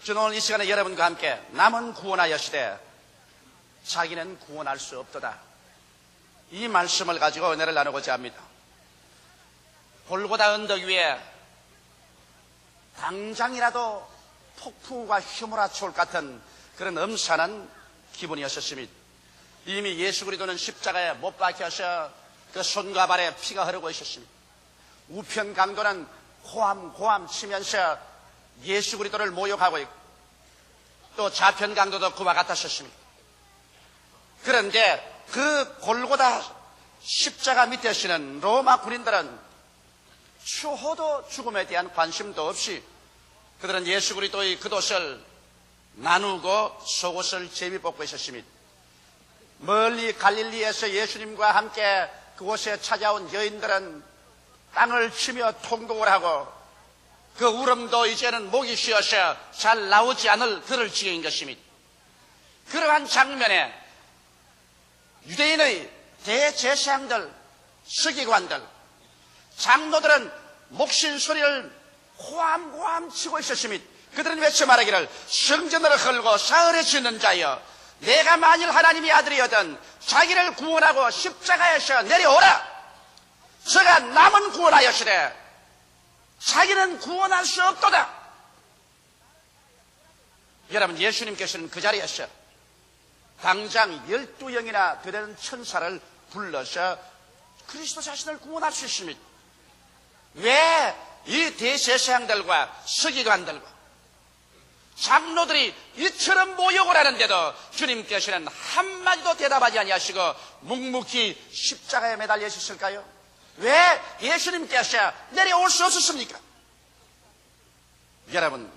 저는 오늘 이 시간에 여러분과 함께 남은 구원하여시되 자기는 구원할 수 없도다, 이 말씀을 가지고 은혜를 나누고자 합니다. 골고다 언덕 위에 당장이라도 폭풍과 휘몰아칠 것 같은 그런 엄산한 기분이었습니다. 이미 예수 그리스도는 십자가에 못 박혀서 그 손과 발에 피가 흐르고 있었습니다. 우편 강도는 고함 치면서 예수 그리스도를 모욕하고 있고, 또 좌편 강도도 그와 같았었습니다. 그런데 그 골고다 십자가 밑에 서는 로마 군인들은 추호도 죽음에 대한 관심도 없이 그들은 예수 그리스도의 겉옷을 나누고 속옷을 제비 뽑고 있었습니다. 멀리 갈릴리에서 예수님과 함께 그곳에 찾아온 여인들은 땅을 치며 통곡을 하고 그 울음도 이제는 목이 쉬어서 잘 나오지 않을 그럴 지경인 것입니다. 그러한 장면에 유대인의 대제사장들, 서기관들, 장로들은 목신 소리를 호함호함 치고 있었습니다. 그들은 외쳐 말하기를, 성전을 헐고 사흘에 짓는 자여, 내가 만일 하나님의 아들이거든 자기를 구원하고 십자가에서 내려오라. 저가 남은 구원하였으되 자기는 구원할 수 없도다. 여러분, 예수님께서는 그 자리에서 당장 12영이나 되는 천사를 불러서 그리스도 자신을 구원할 수 있습니다. 왜 이 대제사장들과 서기관들과 장로들이 이처럼 모욕을 하는데도 주님께서는 한마디도 대답하지 아니하시고 묵묵히 십자가에 매달려 있었을까요? 왜 예수님께서 내려올 수 없었습니까? 여러분,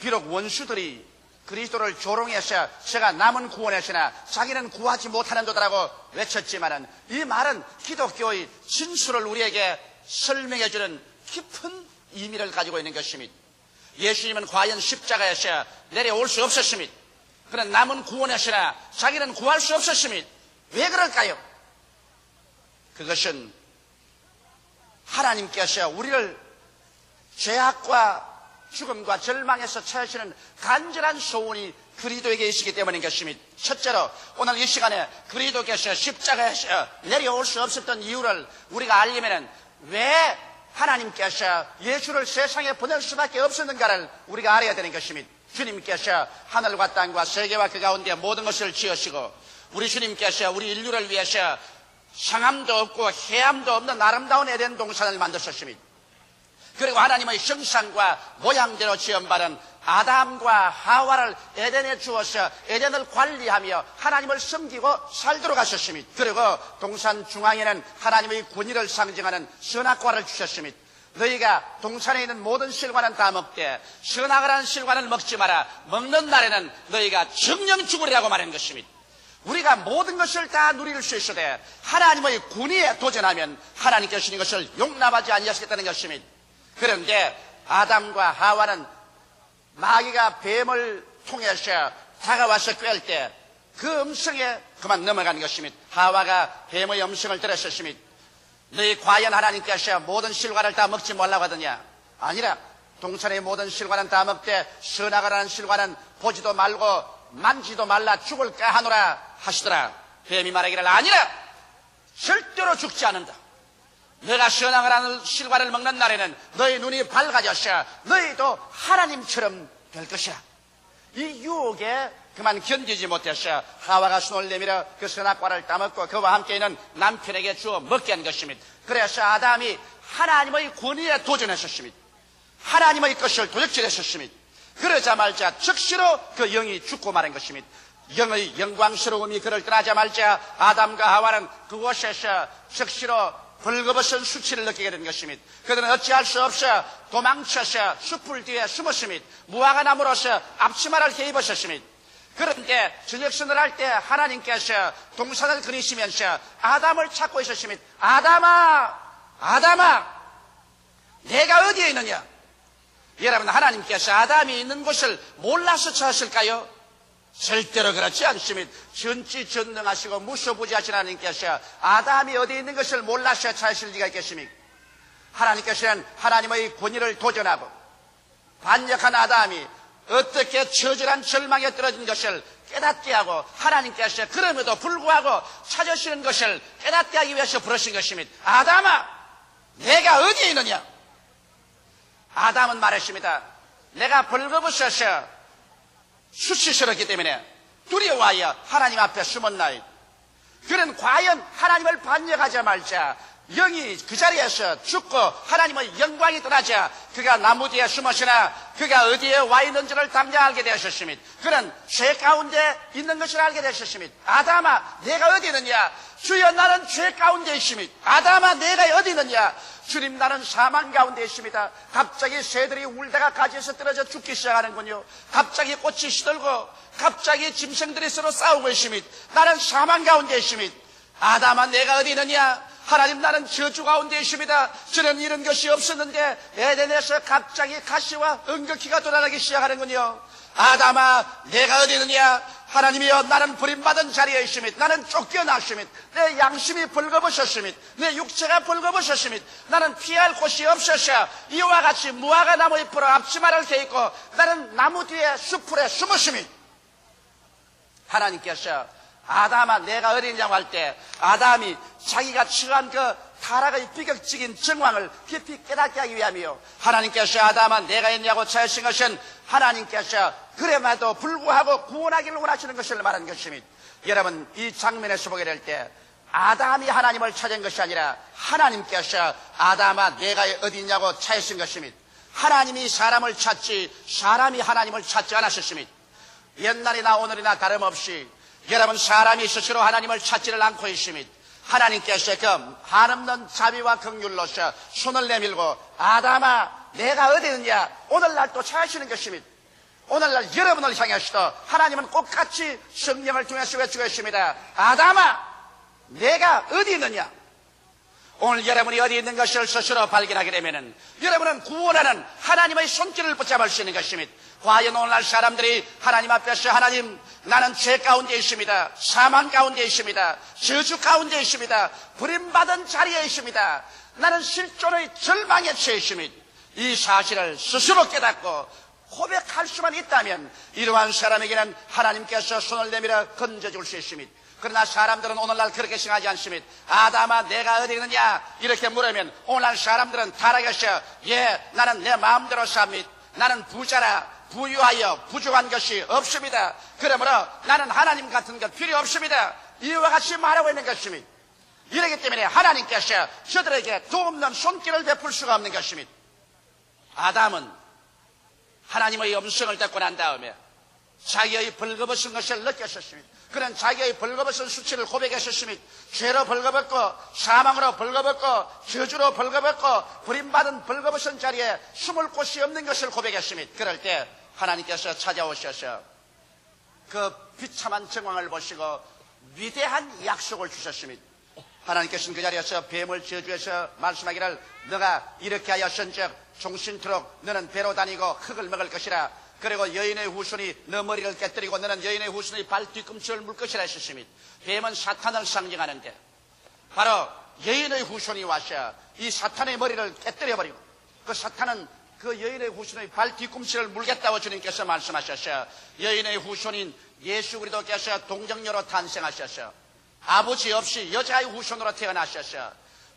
비록 원수들이 그리스도를 조롱해서 제가 남은 구원했으나 자기는 구하지 못하는도다라고 외쳤지만은 이 말은 기독교의 진수를 우리에게 설명해주는 깊은 의미를 가지고 있는 것입니다. 예수님은 과연 십자가에서 내려올 수 없었습니다. 그는 남은 구원했으나 자기는 구할 수 없었습니다. 왜 그럴까요? 그것은 하나님께서 우리를 죄악과 죽음과 절망에서 찾으시는 간절한 소원이 그리스도에게 있기 때문인 것입니다. 첫째로 오늘 이 시간에 그리스도께서 십자가에서 내려올 수 없었던 이유를 우리가 알려면 왜 하나님께서 예수를 세상에 보낼 수밖에 없었는가를 우리가 알아야 되는 것입니다. 주님께서 하늘과 땅과 세계와 그 가운데 모든 것을 지으시고 우리 주님께서 우리 인류를 위해서 상함도 없고 해함도 없는 아름다운 에덴 동산을 만드셨습니다. 그리고 하나님의 형상과 모양대로 지음받은 아담과 하와를 에덴에 주어서 에덴을 관리하며 하나님을 섬기고 살도록 하셨습니다. 그리고 동산 중앙에는 하나님의 권위를 상징하는 선악과를 주셨습니다. 너희가 동산에 있는 모든 실과는 다 먹되 선악과라는 실과는 먹지 마라. 먹는 날에는 너희가 정령 죽으리라고 말한 것입니다. 우리가 모든 것을 다 누릴 수 있어도 하나님의 권위에 도전하면 하나님께서 이것을 용납하지 아니하시겠다는 것입니다. 그런데 아담과 하와는 마귀가 뱀을 통해서 다가와서 꿰을 때 그 음성에 그만 넘어가는 것입니다. 하와가 뱀의 음성을 들었었습니다. 너희 과연 하나님께서 모든 실과를 다 먹지 말라고 하더냐? 아니라 동산의 모든 실과는 다 먹되 선악과라는 실과는 보지도 말고 만지도 말라 죽을까 하노라 하시더라. 뱀이 말하기를 아니라 절대로 죽지 않는다. 내가 선악과라는 실과를 먹는 날에는 너희 눈이 밝아져서 너희도 하나님처럼 될 것이라. 이 유혹에 그만 견디지 못해서 하와가 손을 내밀어 그 선악과를 따먹고 그와 함께 있는 남편에게 주어 먹게 한 것입니다. 그래서 아담이 하나님의 권위에 도전했었습니다. 하나님의 것을 도적질했었습니다. 그러자마자 즉시로 그 영이 죽고 말한 것입니다. 영의 영광스러움이 그를 떠나자마자 아담과 하와는 그곳에서 즉시로 벌거벗은 수치를 느끼게 된 것입니다. 그들은 어찌할 수 없어 도망쳐서 숲을 뒤에 숨었습니다. 무화과 나무로서 앞치마를 입으셨습니다. 그런데 저녁선을 할 때 하나님께서 동산을 그리시면서 아담을 찾고 있었습니다. 아담아, 내가 어디에 있느냐? 여러분, 하나님께서 아담이 있는 곳을 몰라서 찾았을까요? 절대로 그렇지 않습니다. 전지전능하시고 무소부지하신 하나님께서 아담이 어디에 있는 것을 몰라서 찾으실 리가 있겠습니까? 하나님께서는 하나님의 권위를 도전하고 반역한 아담이 어떻게 처절한 절망에 떨어진 것을 깨닫게 하고 하나님께서 그럼에도 불구하고 찾으시는 것을 깨닫게 하기 위해서 부르신 것입니다. 아담아, 내가 어디에 있느냐? 아담은 말했습니다. 내가 벌거벗어서 수치스럽기 때문에 두려워하여 하나님 앞에 숨었나이다. 그는 과연 하나님을 반역하자 말자 영이 그 자리에서 죽고 하나님의 영광이 떠나자 그가 나무 뒤에 숨었으나 그가 어디에 와 있는지를 당장 알게 되었습니다. 그는 죄 가운데 있는 것을 알게 되었습니다. 아담아, 내가 어디 있느냐? 주여, 나는 죄 가운데 있습니다. 아담아, 내가 어디 있느냐? 주님, 나는 사망 가운데 있습니다. 갑자기 새들이 울다가 가지에서 떨어져 죽기 시작하는군요. 갑자기 꽃이 시들고 갑자기 짐승들이 서로 싸우고 있습니다. 나는 사망 가운데 있습니다. 아담아, 내가 어디 있느냐? 하나님, 나는 저주 가운데 있습니다. 저는 이런 것이 없었는데 에덴에서 갑자기 가시와 은극기가 돌아나기 시작하는군요. 아담아, 내가 어디 있느냐? 하나님이여, 나는 버림받은 자리에 있습니다. 나는 쫓겨났습니다. 내 양심이 벌거벗었습니다. 내 육체가 벌거벗었습니다. 나는 피할 곳이 없어서 이와 같이 무화과 나무 잎으로 앞치마를 개입고 나는 나무 뒤에 숲풀에 숨었습니다. 하나님께서 아담아, 내가 어디 있냐고 할 때 아담이 자기가 처한 그 타락의 비극적인 정황을 깊이 깨닫게 하기 위함이요, 하나님께서 아담아, 내가 있냐고 찾으신 것은 하나님께서 그럼에도 불구하고 구원하기를 원하시는 것을 말하는 것입니다. 여러분, 이 장면에서 보게 될 때 아담이 하나님을 찾은 것이 아니라 하나님께서 아담아, 내가 어디 있냐고 찾으신 것입니다. 하나님이 사람을 찾지 사람이 하나님을 찾지 않았습니다. 옛날이나 오늘이나 다름없이 여러분, 사람이 스스로 하나님을 찾지를 않고 있습니다. 하나님께서 그 한없는 자비와 긍휼로서 손을 내밀고 아담아, 내가 어디 있느냐? 오늘날 또 찾으시는 것입니다. 오늘날 여러분을 향해서도 하나님은 똑같이 성령을 통해서 외치고 있습니다. 아담아, 내가 어디 있느냐? 오늘 여러분이 어디 있는 것을 스스로 발견하게 되면 여러분은 구원하는 하나님의 손길을 붙잡을 수 있는 것입니다. 과연 오늘날 사람들이 하나님 앞에서 하나님, 나는 죄 가운데 있습니다. 사망 가운데 있습니다. 저주 가운데 있습니다. 버림받은 자리에 있습니다. 나는 실존의 절망에 처해 있습니다. 이 사실을 스스로 깨닫고 고백할 수만 있다면 이러한 사람에게는 하나님께서 손을 내밀어 건져줄 수 있습니다. 그러나 사람들은 오늘날 그렇게 생각하지 않습니다. 아담아, 내가 어디 있느냐? 이렇게 물으면 오늘날 사람들은 타락해서 나는 내 마음대로 삽니다. 나는 부자라 부유하여 부족한 것이 없습니다. 그러므로 나는 하나님 같은 것 필요 없습니다. 이와 같이 말하고 있는 것입니다. 이러기 때문에 하나님께서 저들에게 도움없는 손길을 베풀 수가 없는 것입니다. 아담은 하나님의 음성을 듣고 난 다음에 자기의 벌거벗은 것을 느꼈었습니다. 그는 자기의 벌거벗은 수치를 고백했었습니다. 죄로 벌거벗고 사망으로 벌거벗고 저주로 벌거벗고 버림받은 벌거벗은 자리에 숨을 곳이 없는 것을 고백했습니다. 그럴 때 하나님께서 찾아오셔서 그 비참한 정황을 보시고 위대한 약속을 주셨습니다. 하나님께서는 그 자리에서 뱀을 저주해서 말씀하기를 너가 이렇게 하였은즉 종신토록 너는 배로 다니고 흙을 먹을 것이라. 그리고 여인의 후손이 너 머리를 깨뜨리고 너는 여인의 후손의 발 뒤꿈치를 물 것이라 했습니다. 뱀은 사탄을 상징하는데 바로 여인의 후손이 와서 이 사탄의 머리를 깨뜨려버리고 그 사탄은 그 여인의 후손의 발 뒤꿈치를 물겠다고 주님께서 말씀하셨어요. 여인의 후손인 예수 그리스도께서 동정녀로 탄생하셔서 아버지 없이 여자의 후손으로 태어나셔서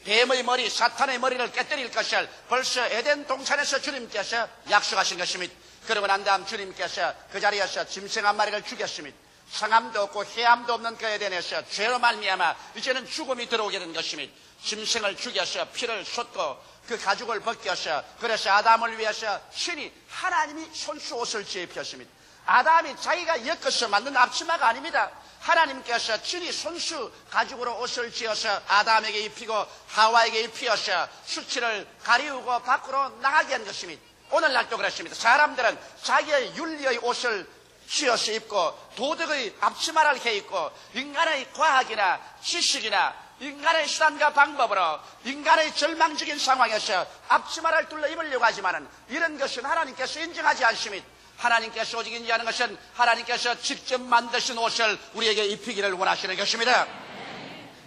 뱀의 머리, 사탄의 머리를 깨뜨릴 것을 벌써 에덴 동산에서 주님께서 약속하신 것입니다. 그러고 난 다음 주님께서 그 자리에서 짐승 한 마리를 죽였습니다. 상함도 없고 해함도 없는 그 에덴에서 죄로 말미암아 이제는 죽음이 들어오게 된 것입니다. 짐승을 죽여서 피를 쏟고 그 가죽을 벗겨서 그래서 아담을 위해서 신이 하나님이 손수 옷을 지으셨습니다. 아담이 자기가 엮어서 만든 앞치마가 아닙니다. 하나님께서 친히 손수 가죽으로 옷을 지어서 아담에게 입히고 하와에게 입히어서 수치를 가리우고 밖으로 나가게 한 것입니다. 오늘날도 그렇습니다. 사람들은 자기의 윤리의 옷을 지어서 입고 도덕의 앞치마를 해입고 인간의 과학이나 지식이나 인간의 수단과 방법으로 인간의 절망적인 상황에서 앞치마를 둘러 입으려고 하지만 이런 것은 하나님께서 인정하지 않습니다. 하나님께서 오직 인정하는 것은 하나님께서 직접 만드신 옷을 우리에게 입히기를 원하시는 것입니다.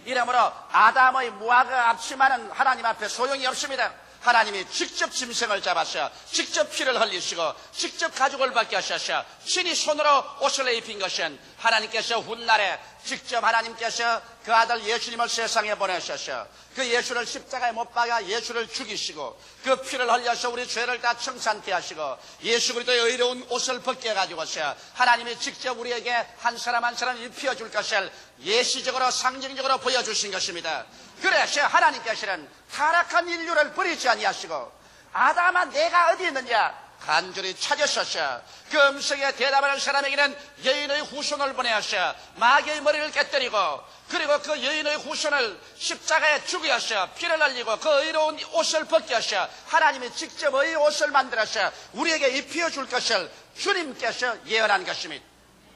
이러므로 아담의 무화과 앞치마는 하나님 앞에 소용이 없습니다. 하나님이 직접 짐승을 잡아서 직접 피를 흘리시고 직접 가죽을 벗게 하셔서 신이 손으로 옷을 입힌 것은 하나님께서 훗날에 직접 하나님께서 그 아들 예수님을 세상에 보내셔서 그 예수를 십자가에 못 박아 예수를 죽이시고 그 피를 흘려서 우리 죄를 다 청산케 하시고 예수 그리스도의 의로운 옷을 벗게 해가지고서 하나님이 직접 우리에게 한 사람 한 사람 입혀줄 것을 예시적으로 상징적으로 보여주신 것입니다. 그래서 하나님께서는 타락한 인류를 버리지 아니하시고 아담아 내가 어디 있느냐 간절히 찾으셔서 그 음성에 대답하는 사람에게는 여인의 후손을 보내셔 마귀의 머리를 깨뜨리고 그리고 그 여인의 후손을 십자가에 죽여서 피를 흘리고 그 의로운 옷을 벗게 하셔 하나님이 직접 의 옷을 만들어서 우리에게 입혀줄 것을 주님께서 예언한 것입니다.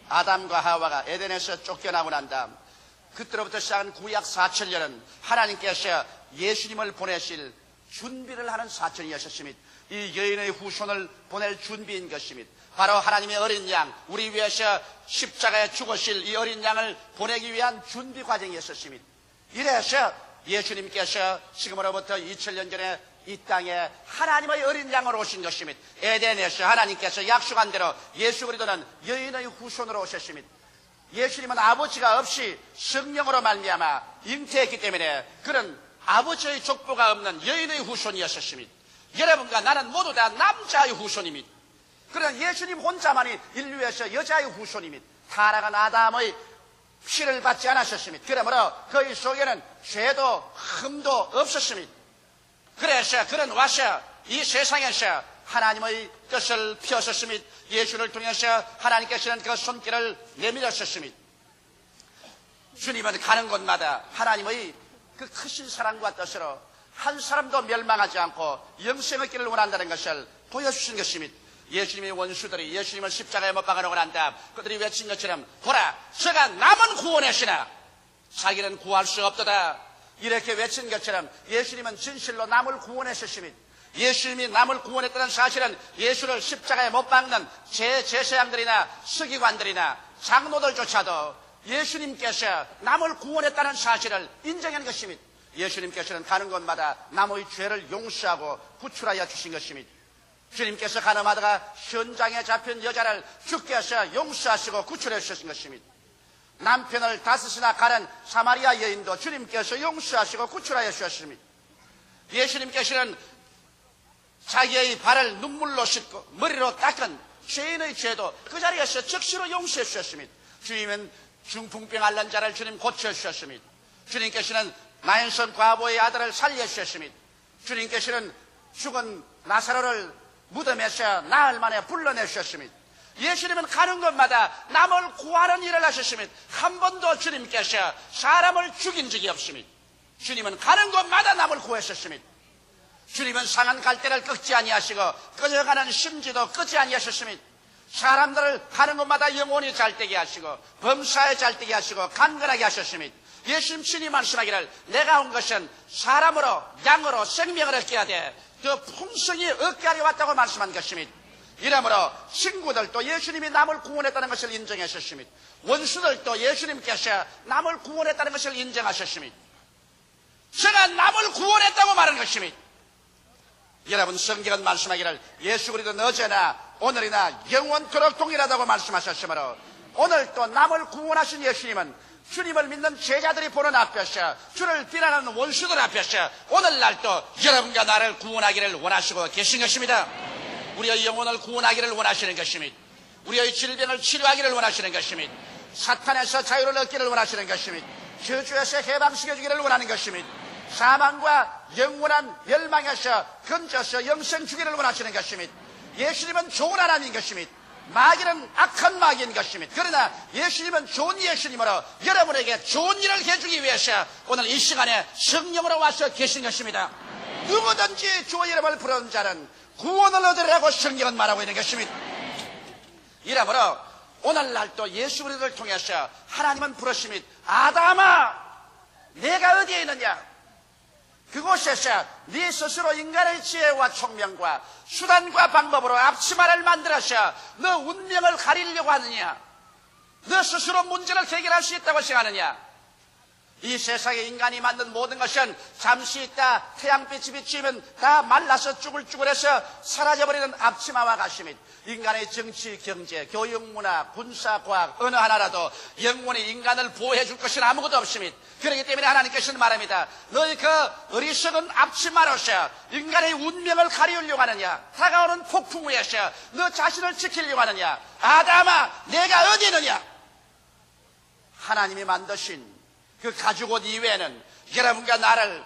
아담과 하와가 에덴에서 쫓겨나고 난 다음 그때로부터 시작한 구약 4천년은 하나님께서 예수님을 보내실 준비를 하는 4천이었습니다. 이 여인의 후손을 보낼 준비인 것입니다. 바로 하나님의 어린 양, 우리 위해서 십자가에 죽으실 이 어린 양을 보내기 위한 준비 과정이었습니다. 이래서 예수님께서 지금으로부터 2000년 전에 이 땅에 하나님의 어린 양으로 오신 것입니다. 에덴에서 하나님께서 약속한 대로 예수 그리스도는 여인의 후손으로 오셨습니다. 예수님은 아버지가 없이 성령으로 말미암아 잉태했기 때문에 그런 아버지의 족보가 없는 여인의 후손이었습니다. 여러분과 나는 모두 다 남자의 후손입니다. 그러나 예수님 혼자만이 인류에서 여자의 후손입니다. 타락한 아담의 피를 받지 않으셨습니다. 그러므로 그의 속에는 죄도 흠도 없었습니다. 그래서 그는 와서 이 세상에서 하나님의 뜻을 펴셨습니다. 예수를 통해서 하나님께서는 그 손길을 내밀었습니다. 주님은 가는 곳마다 하나님의 그 크신 사랑과 뜻으로 한 사람도 멸망하지 않고 영생의 길을 원한다는 것을 보여주신 것입니다. 예수님의 원수들이 예수님을 십자가에 못 박아놓고 난 다음 그들이 외친 것처럼 보라 저가 남은 구원의 신아 자기는 구할 수 없도다 이렇게 외친 것처럼 예수님은 진실로 남을 구원했습니다. 예수님이 남을 구원했다는 사실은 예수를 십자가에 못 박는 제사장들이나 서기관들이나 장로들조차도 예수님께서 남을 구원했다는 사실을 인정한 것입니다. 예수님께서는 가는 곳마다 남의 죄를 용서하고 구출하여 주신 것입니다. 주님께서 가늠하다가 현장에 잡힌 여자를 주께서 용서하시고 구출해 주신 것입니다. 남편을 다섯이나 가른 사마리아 여인도 주님께서 용서하시고 구출하여 주셨습니다. 예수님께서는 자기의 발을 눈물로 씻고 머리로 닦은 죄인의 죄도 그 자리에서 즉시로 용서해 주셨습니다. 주님은 중풍병 앓는 자를 주님 고쳐주셨습니다. 주님께서는 나인선 과부의 아들을 살려주셨습니다. 주님께서는 죽은 나사로를 무덤에서 나흘 만에 불러내주셨습니다. 예수님은 가는 곳마다 남을 구하는 일을 하셨습니다. 한 번도 주님께서 사람을 죽인 적이 없습니다. 주님은 가는 곳마다 남을 구했었습니다. 주님은 상한 갈대를 꺾지 아니하시고 꺼져가는 심지도 끄지 아니하셨습니다. 사람들을 가는 곳마다 영원히 잘되게 하시고 범사에 잘되게 하시고 강건하게 하셨습니다. 예수님 친히 말씀하기를 내가 온 것은 사람으로 양으로 생명을 얻게 하되 그 풍성히 얻게 하려 왔다고 말씀한 것입니다. 이러므로 친구들도 예수님이 남을 구원했다는 것을 인정하셨습니다. 원수들도 예수님께서 남을 구원했다는 것을 인정하셨습니다. 제가 남을 구원했다고 말하는 것입니다. 여러분 성경은 말씀하기를 예수 그리스도는 어제나 오늘이나 영원토록 동일하다고 말씀하셨으므로 오늘 또 남을 구원하신 예수님은 주님을 믿는 제자들이 보는 앞에서 주를 비난하는 원수들 앞에서 오늘날 또 여러분과 나를 구원하기를 원하시고 계신 것입니다. 우리의 영혼을 구원하기를 원하시는 것입니다. 우리의 질병을 치료하기를 원하시는 것입니다. 사탄에서 자유를 얻기를 원하시는 것입니다. 저주에서 해방시켜주기를 원하는 것입니다. 사망과 영원한 멸망에서 건져서 영생 주기를 원하시는 것입니다. 예수님은 좋은 하나님인 것입니다. 마귀는 악한 마귀인 것입니다. 그러나 예수님은 좋은 예수님으로 여러분에게 좋은 일을 해주기 위해서 오늘 이 시간에 성령으로 와서 계신 것입니다. 누구든지 주의 이름을 부르는 자는 구원을 얻으리라고 성경은 말하고 있는 것입니다. 이러므로 오늘날 또 예수 그리스도를 통해서 하나님은 부르십니다. 아담아 내가 어디에 있느냐? 그곳에서 네 스스로 인간의 지혜와 총명과 수단과 방법으로 앞치마를 만들어서 너 운명을 가리려고 하느냐? 너 스스로 문제를 해결할 수 있다고 생각하느냐? 이 세상에 인간이 만든 모든 것은 잠시 있다 태양빛이 비치면 다 말라서 쭈글쭈글해서 사라져버리는 앞치마와 같습니다. 인간의 정치, 경제, 교육, 문화, 군사, 과학 어느 하나라도 영원히 인간을 보호해 줄 것은 아무것도 없습니다. 그렇기 때문에 하나님께서는 말합니다. 너희 그 어리석은 앞치마로서 인간의 운명을 가리우려고 하느냐, 다가오는 폭풍 위에서 너 자신을 지키려고 하느냐, 아담아 내가 어디 있느냐. 하나님이 만드신 그 가죽옷 이외에는 여러분과 나를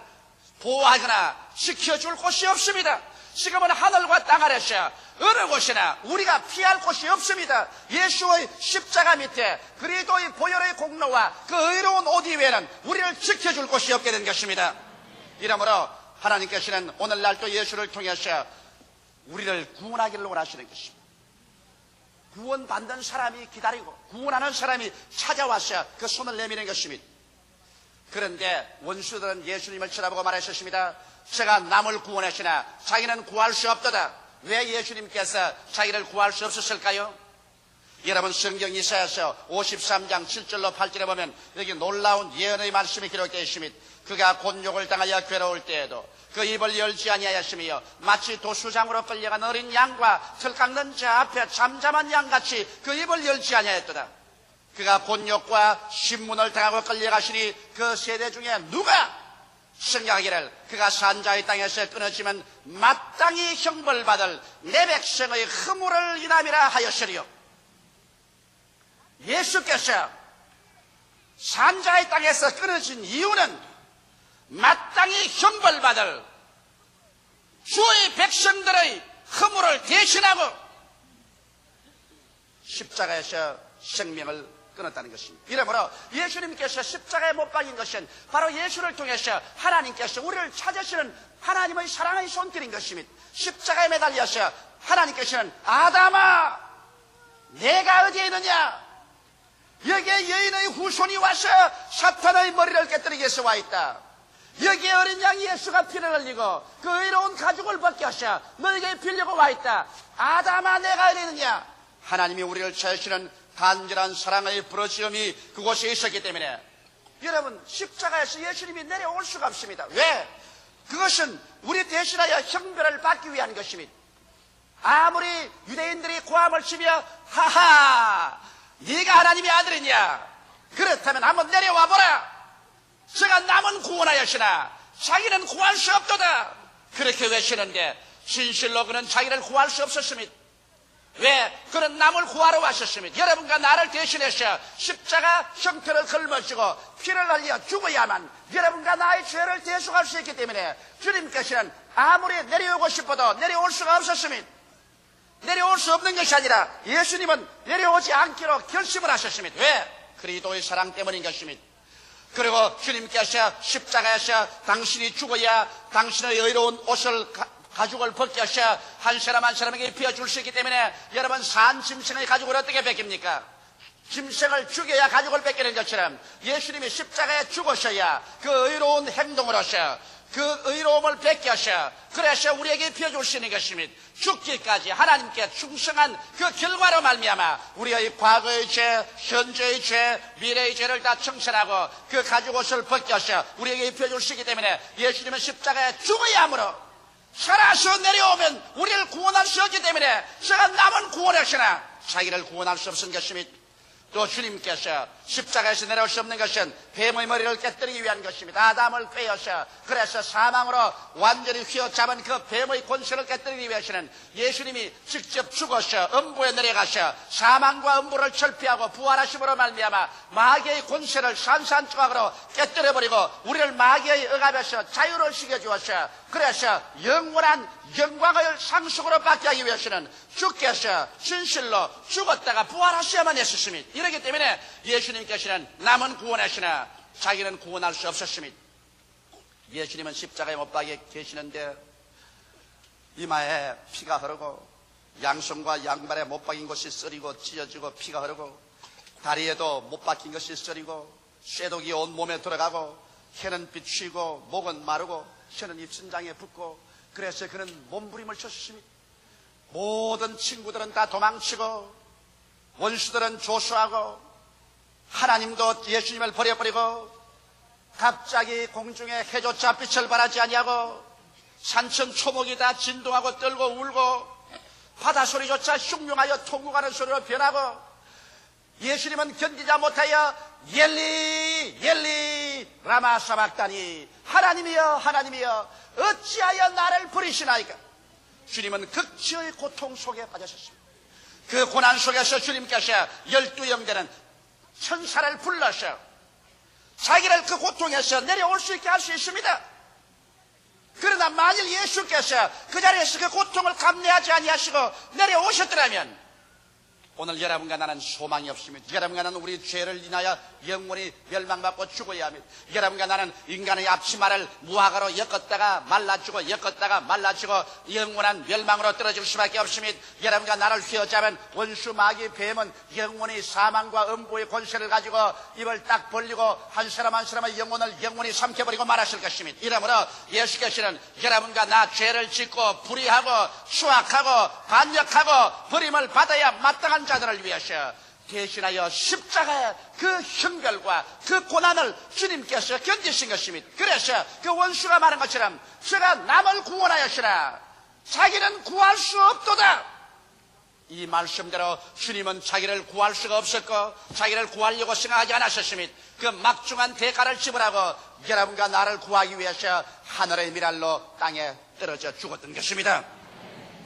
보호하거나 지켜줄 곳이 없습니다. 지금은 하늘과 땅 아래서 어느 곳이나 우리가 피할 곳이 없습니다. 예수의 십자가 밑에 그리스도의 보혈의 공로와 그 의로운 옷 이외에는 우리를 지켜줄 곳이 없게 된 것입니다. 이러므로 하나님께서는 오늘날 또 예수를 통해서 우리를 구원하기를 원하시는 것입니다. 구원받는 사람이 기다리고 구원하는 사람이 찾아와서 그 손을 내미는 것입니다. 그런데 원수들은 예수님을 쳐다보고 말하셨습니다. 제가 남을 구원하시나 자기는 구할 수 없도다. 왜 예수님께서 자기를 구할 수 없었을까요? 여러분 성경 이사야서 53장 7절로 8절에 보면 여기 놀라운 예언의 말씀이 기록되어 있습니다. 그가 곤욕을 당하여 괴로울 때에도 그 입을 열지 아니하였으며 마치 도수장으로 끌려간 어린 양과 털 깎는 자 앞에 잠잠한 양같이 그 입을 열지 아니하였도다. 그가 곤욕과 신문을 당하고 끌려가시니 그 세대 중에 누가 생각하기를 그가 산자의 땅에서 끊어지면 마땅히 형벌받을 내 백성의 허물을 인함이라 하였으리요. 예수께서 산자의 땅에서 끊어진 이유는 마땅히 형벌받을 주의 백성들의 허물을 대신하고 십자가에서 생명을 끊었다는 것입니다. 이러므로 예수님께서 십자가에 못 박인 것은 바로 예수를 통해서 하나님께서 우리를 찾으시는 하나님의 사랑의 손길인 것입니다. 십자가에 매달려서 하나님께서는 아담아 내가 어디에 있느냐, 여기에 여인의 후손이 와서 사탄의 머리를 깨뜨리기 위해서 와 있다. 여기에 어린 양 예수가 피를 흘리고 그 의로운 가죽을 벗겨서 너에게 빌려고 와 있다. 아담아 내가 어디 있느냐. 하나님이 우리를 찾으시는 간절한 사랑의 부르짖음이 그곳에 있었기 때문에 여러분 십자가에서 예수님이 내려올 수가 없습니다. 왜? 그것은 우리 대신하여 형벌을 받기 위한 것입니다. 아무리 유대인들이 고함을 치며 하하 네가 하나님의 아들이냐, 그렇다면 한번 내려와 보라. 제가 남은 구원하였으나 자기는 구할 수 없도다. 그렇게 외치는데 진실로 그는 자기를 구할 수 없었습니다. 왜? 그는 남을 구하러 왔었습니다. 여러분과 나를 대신해서 십자가 형태를 걸머지고 피를 흘려 죽어야만 여러분과 나의 죄를 대속할 수 있기 때문에 주님께서는 아무리 내려오고 싶어도 내려올 수가 없었습니다. 내려올 수 없는 것이 아니라 예수님은 내려오지 않기로 결심을 하셨습니다. 왜? 그리스도의 사랑 때문인 것입니다. 그리고 주님께서 십자가에서 당신이 죽어야 당신의 의로운 옷을 가죽을 벗겨서 한 사람 한 사람에게 비워줄 수 있기 때문에 여러분 산 짐승의 가죽을 어떻게 벗깁니까? 짐승을 죽여야 가죽을 벗기는 것처럼 예수님이 십자가에 죽으셔야 그 의로운 행동으로서 그 의로움을 벗겨서 그래서 우리에게 비워줄 수 있는 것입니다. 죽기까지 하나님께 충성한 그 결과로 말미암아 우리의 과거의 죄, 현재의 죄, 미래의 죄를 다 청산하고 그 가죽옷을 벗겨서 우리에게 비워줄 수 있기 때문에 예수님은 십자가에 죽어야 하므로 살아서 내려오면 우리를 구원할 수 없기 때문에 제가 남은 구원하시나 자기를 구원할 수 없은 것입니다. 또 주님께서 십자가에서 내려올 수 없는 것은 뱀의 머리를 깨뜨리기 위한 것입니다. 아담을 빼어서 그래서 사망으로 완전히 휘어잡은 그 뱀의 권세를 깨뜨리기 위해서는 예수님이 직접 죽어서 음부에 내려가서 사망과 음부를 철폐하고 부활하심으로 말미암아 마귀의 권세를 산산조각으로 깨뜨려버리고 우리를 마귀의 억압에서 자유를 시켜주었어. 그래서 영원한 영광을 상속으로 받게 하기 위해서는 주께서 진실로 죽었다가 부활하셔야만 했었습니다. 이렇기 때문에 예수님께서는 남은 구원하시나 자기는 구원할 수 없었습니다. 예수님은 십자가에 못 박혀 계시는데 이마에 피가 흐르고 양손과 양발에 못 박힌 것이 쓰리고 찢어지고 피가 흐르고 다리에도 못 박힌 것이 쓰리고 쇠독이 온 몸에 들어가고 혀는 비추이고 목은 마르고 혀는 입천장에 붙고 그래서 그는 몸부림을 쳤습니다. 모든 친구들은 다 도망치고 원수들은 조수하고 하나님도 예수님을 버려버리고 갑자기 공중에 해조차 빛을 발하지 아니하고 산천 초목이 다 진동하고 떨고 울고 바다 소리조차 흉흉하여 통곡하는 소리로 변하고 예수님은 견디지 못하여 엘리 엘리 라마 사박다니 하나님이여 하나님이여 어찌하여 나를 버리시나이까. 주님은 극치의 고통 속에 빠졌습니다. 그 고난 속에서 주님께서 12영되는 천사를 불러서 자기를 그 고통에서 내려올 수 있게 할 수 있습니다. 그러나 만일 예수께서 그 자리에서 그 고통을 감내하지 아니하시고 내려오셨더라면 오늘 여러분과 나는 소망이 없습니다. 여러분과 나는 우리 죄를 인하여 영원히 멸망받고 죽어야 합니다. 여러분과 나는 인간의 앞치마를 무화과로 엮었다가 말라주고 엮었다가 말라주고 영원한 멸망으로 떨어질 수밖에 없습니다. 여러분과 나를 휘어잡은 원수 마귀 뱀은 영원히 사망과 음부의 권세를 가지고 입을 딱 벌리고 한 사람 한 사람의 영혼을 영원히 삼켜버리고 말하실 것입니다. 이러므로 예수께서는 여러분과 나 죄를 짓고 불의하고 추악하고 반역하고 버림을 받아야 마땅한 자들을 위하여 대신하여 십자가의 그 형벌과 그 고난을 주님께서 견디신 것입니다. 그래서 그 원수가 말한 것처럼 제가 남을 구원하였으나 자기는 구할 수 없도다. 이 말씀대로 주님은 자기를 구할 수가 없었고 자기를 구하려고 생각하지 않으셨습니다. 그 막중한 대가를 지불하고 여러분과 나를 구하기 위해서 하늘의 미랄로 땅에 떨어져 죽었던 것입니다.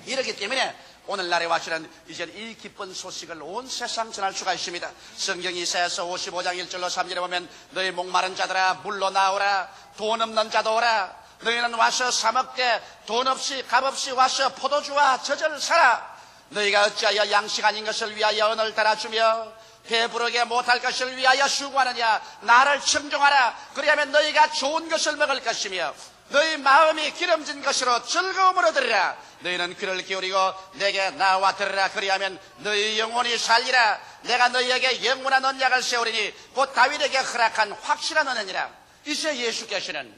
이렇기 때문에 오늘날에 와서는 이제 이 기쁜 소식을 온 세상 전할 수가 있습니다. 성경 이사야서 55장 1절로 3절에 보면 너희 목마른 자들아 물러 나오라. 돈 없는 자도 오라. 너희는 와서 사 먹되 돈 없이 값 없이 와서 포도주와 젖을 사라. 너희가 어찌하여 양식 아닌 것을 위하여 은을 달아주며 배부르게 못할 것을 위하여 수고하느냐. 나를 청종하라. 그리하면 너희가 좋은 것을 먹을 것이며 너희 마음이 기름진 것으로 즐거움을 얻으리라. 너희는 귀를 기울이고 내게 나와 들으라. 그리하면 너희 영혼이 살리라. 내가 너희에게 영원한 언약을 세우리니 곧 다윗에게 허락한 확실한 언약이라. 이제 예수께서는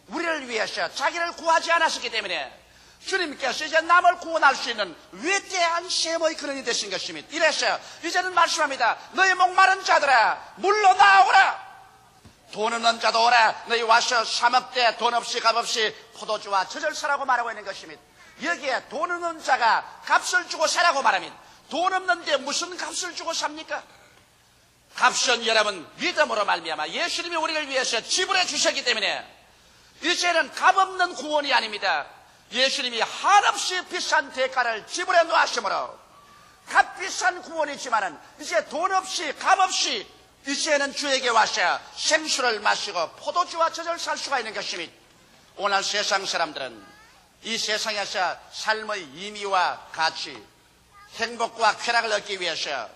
우리를 위해서 자기를 구하지 않았기 때문에 주님께서 이제 남을 구원할 수 있는 위대한 셈의 근원이 되신 것입니다. 이래서 이제는 말씀합니다. 너희 목마른 자들아 물러 나오라. 돈 없는 자도 오라. 너희 와서 사 먹되 돈 없이 값 없이 포도주와 젖을 사라고 말하고 있는 것입니다. 여기에 돈 없는 자가 값을 주고 사라고 말합니다. 돈 없는데 무슨 값을 주고 삽니까? 값은 여러분 믿음으로 말미암아 예수님이 우리를 위해서 지불해 주셨기 때문에 이제는 값 없는 구원이 아닙니다. 예수님이 한없이 비싼 대가를 지불해 놓으심으로 값비싼 구원이지만은 이제 돈 없이 값 없이 이제는 주에게 와서 생수를 마시고 포도주와 젖을 살 수가 있는 것입니다. 오늘 세상 사람들은 이 세상에서 삶의 의미와 가치, 행복과 쾌락을 얻기 위해서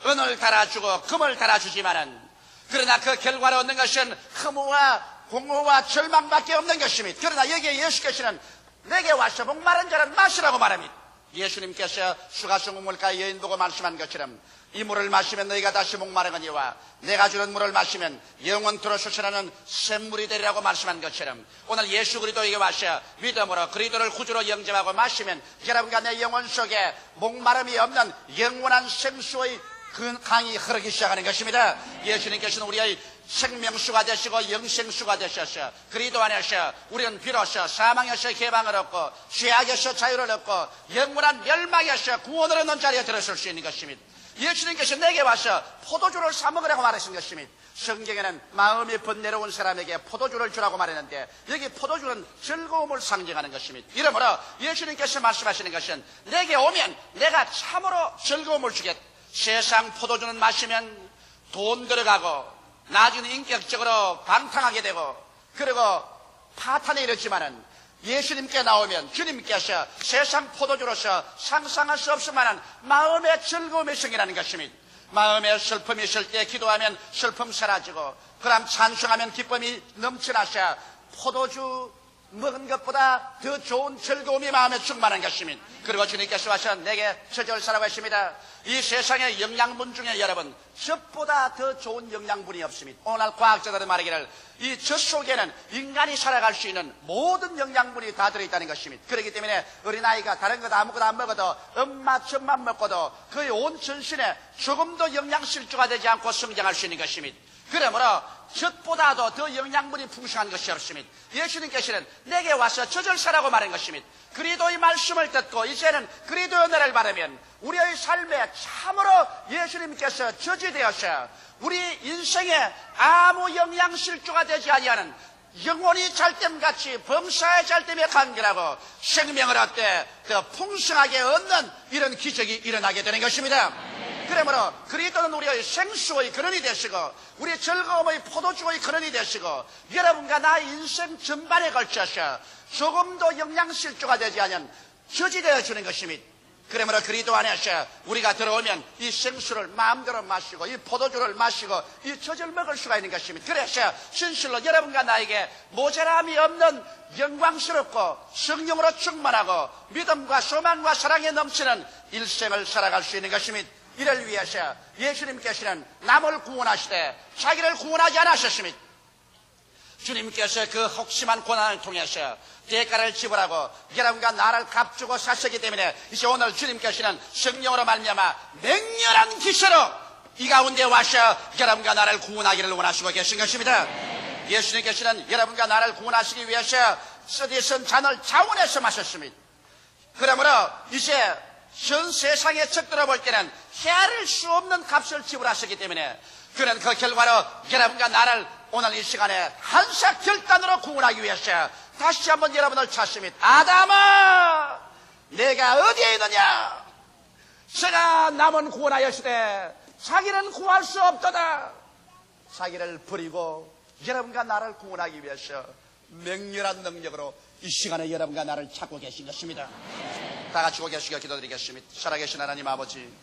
은을 달아주고 금을 달아주지만은 그러나 그 결과로 얻는 것은 허무와 공허와 절망밖에 없는 것입니다. 그러나 여기에 예수께서는 내게 와서 목마른 자는 마시라고 말합니다. 예수님께서 수가성 물가에 여인 보고 말씀한 것처럼 이 물을 마시면 너희가 다시 목마르거니와 내가 주는 물을 마시면 영원토록 솟아나는 샘물이 되리라고 말씀한 것처럼 오늘 예수 그리스도에게 와서 믿음으로 그리스도를 구주로 영접하고 마시면 여러분과 내 영혼 속에 목마름이 없는 영원한 생수의 강이 흐르기 시작하는 것입니다. 예수님께서는 우리의 생명수가 되시고 영생수가 되셔서 그리스도 안에서 우리는 비로소 사망에서 해방을 얻고 죄악에서 자유를 얻고 영원한 멸망에서 구원을 얻는 자리에 들어설 수 있는 것입니다. 예수님께서 내게 와서 포도주를 사 먹으라고 말하신 것입니다. 성경에는 마음이 번뇌로운 사람에게 포도주를 주라고 말했는데 여기 포도주는 즐거움을 상징하는 것입니다. 이러므로 예수님께서 말씀하시는 것은 내게 오면 내가 참으로 즐거움을 주겠다. 세상 포도주는 마시면 돈 들어가고 나중에 인격적으로 방탕하게 되고 그리고 파탄에 이르지만은 예수님께 나오면 주님께서 세상 포도주로서 상상할 수 없을 만한 마음의 즐거움이 생기라는 것입니다. 마음에 슬픔이 있을 때 기도하면 슬픔 사라지고 그럼 찬송하면 기쁨이 넘쳐나서 포도주 먹은 것보다 더 좋은 즐거움이 마음에 충만한 것입니다. 그리고 주님께서 와서 내게 젖을 사라고 했습니다. 이 세상의 영양분 중에 여러분 젖보다 더 좋은 영양분이 없습니다. 오늘 과학자들은 말하기를 이 젖 속에는 인간이 살아갈 수 있는 모든 영양분이 다 들어있다는 것입니다. 그렇기 때문에 어린아이가 다른 것 아무것도 안 먹어도 엄마 젖만 먹고도 거의 온 전신에 조금도 영양실조가 되지 않고 성장할 수 있는 것입니다. 그러므로 젖보다도 더 영양분이 풍성한 것이 없습니다. 예수님께서는 내게 와서 젖을 사라고 말한 것입니다. 그리스도의 말씀을 듣고 이제는 그리스도의 은혜를 받으면 우리의 삶에 참으로 예수님께서 젖이 되어서 우리 인생에 아무 영양실조가 되지 아니하는 영혼이 잘됨같이 범사의 잘됨에 간결하고 생명을 얻되 더 풍성하게 얻는 이런 기적이 일어나게 되는 것입니다. 그러므로 그리스도는 우리의 생수의 근원이 되시고 우리의 즐거움의 포도주의 근원이 되시고 여러분과 나의 인생 전반에 걸쳐서 조금도 영양실조가 되지 않은 젖이 되어주는 것입니다. 그러므로 그리스도 안에서 우리가 들어오면 이 생수를 마음대로 마시고 이 포도주를 마시고 이 젖을 먹을 수가 있는 것입니다. 그래서 진실로 여러분과 나에게 모자람이 없는 영광스럽고 성령으로 충만하고 믿음과 소망과 사랑에 넘치는 일생을 살아갈 수 있는 것입니다. 이를 위해서 예수님께서는 남을 구원하시되 자기를 구원하지 않으셨습니다. 주님께서 그 혹심한 고난을 통해서 대가를 지불하고 여러분과 나를 값주고 사셨기 때문에 이제 오늘 주님께서는 성령으로 말미암아 맹렬한 기세로 이 가운데 와서 여러분과 나를 구원하기를 원하시고 계신 것입니다. 예수님께서는 여러분과 나를 구원하시기 위해서 쓰디쓴 잔을 자원해서 마셨습니다. 그러므로 이제 전 세상의 적들어 볼 때는 헤아릴 수 없는 값을 지불하셨기 때문에 그는 그 결과로 여러분과 나를 오늘 이 시간에 한사 결단으로 구원하기 위해서 다시 한번 여러분을 찾습니다. 아담아, 내가 어디에 있느냐? 제가 남은 구원하였으되 자기는 구할 수 없도다. 자기를 버리고 여러분과 나를 구원하기 위해서 맹렬한 능력으로 이 시간에 여러분과 나를 찾고 계신 것입니다. 다 같이 고개시켜 기도드리겠습니다. 살아계신 하나님 아버지,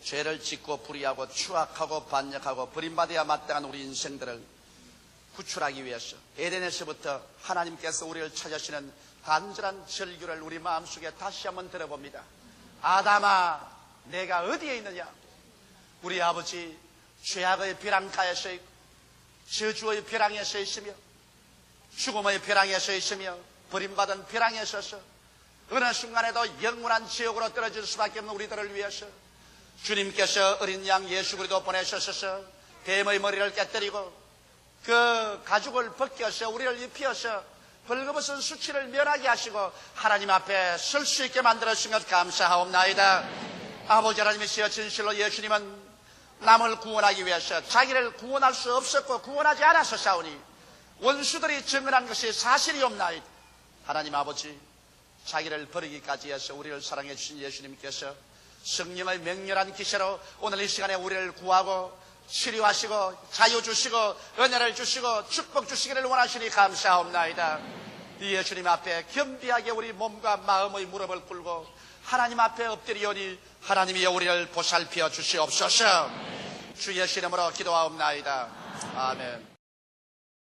죄를 짓고 불의하고 추악하고 반역하고 버림받아야 마땅한 우리 인생들을 구출하기 위해서 에덴에서부터 하나님께서 우리를 찾으시는 간절한 절규를 우리 마음속에 다시 한번 들어봅니다. 아담아, 내가 어디에 있느냐? 우리 아버지 죄악의 벼랑가에서 있고 저주의 벼랑에 서 있으며 죽음의 벼랑에 서 있으며 버림받은 벼랑에 서서 어느 순간에도 영원한 지옥으로 떨어질 수밖에 없는 우리들을 위해서 주님께서 어린 양 예수 그리스도 보내셔서 뱀의 머리를 깨뜨리고 그 가죽을 벗겨서 우리를 입히어서 벌거벗은 수치를 면하게 하시고 하나님 앞에 설 수 있게 만들어주신 것 감사하옵나이다. 아버지 하나님이시여, 진실로 예수님은 남을 구원하기 위해서 자기를 구원할 수 없었고 구원하지 않았었사오니 원수들이 증언한 것이 사실이옵나이다. 하나님 아버지, 자기를 버리기까지 해서 우리를 사랑해 주신 예수님께서 성령의 맹렬한 기세로 오늘 이 시간에 우리를 구하고 치료하시고 자유 주시고 은혜를 주시고 축복 주시기를 원하시니 감사합니다. 이 예수님 앞에 겸비하게 우리 몸과 마음의 무릎을 꿇고 하나님 앞에 엎드리오니 하나님이여 우리를 보살펴 주시옵소서. 주 예수 이름으로 기도하옵나이다. 아멘.